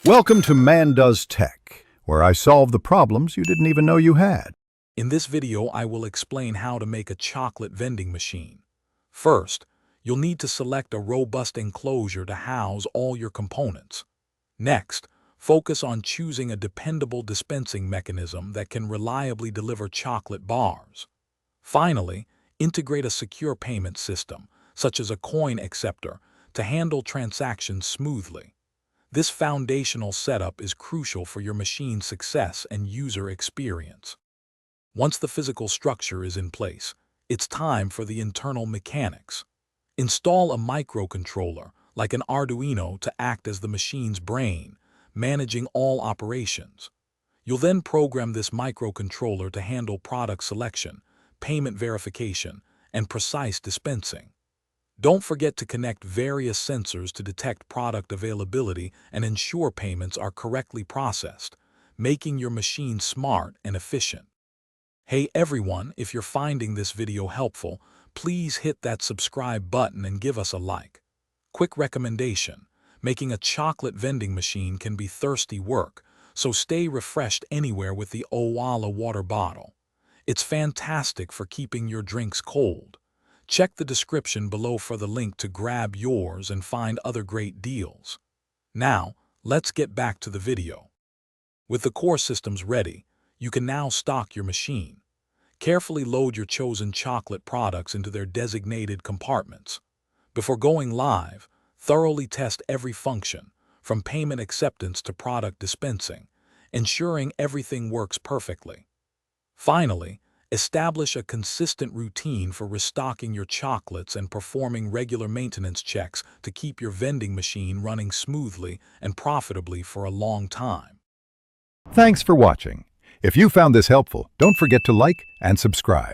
Welcome to Man Does Tech, where I solve the problems you didn't even know you had. In this video, I will explain how to make a chocolate vending machine. First, you'll need to select a robust enclosure to house all your components. Next, focus on choosing a dependable dispensing mechanism that can reliably deliver chocolate bars. Finally, integrate a secure payment system, such as a coin acceptor, to handle transactions smoothly. This foundational setup is crucial for your machine's success and user experience. Once the physical structure is in place, it's time for the internal mechanics. Install a microcontroller, like an Arduino, to act as the machine's brain, managing all operations. You'll then program this microcontroller to handle product selection, payment verification, and precise dispensing. Don't forget to connect various sensors to detect product availability and ensure payments are correctly processed, making your machine smart and efficient. Hey everyone, if you're finding this video helpful, please hit that subscribe button and give us a like. Quick recommendation: making a chocolate vending machine can be thirsty work, so stay refreshed anywhere with the Owala water bottle. It's fantastic for keeping your drinks cold. Check the description below for the link to grab yours and find other great deals. Now, let's get back to the video. With the core systems ready, you can now stock your machine. Carefully load your chosen chocolate products into their designated compartments. Before going live, thoroughly test every function, from payment acceptance to product dispensing, ensuring everything works perfectly. Finally, establish a consistent routine for restocking your chocolates and performing regular maintenance checks to keep your vending machine running smoothly and profitably for a long time. Thanks for watching. If you found this helpful, don't forget to like and subscribe.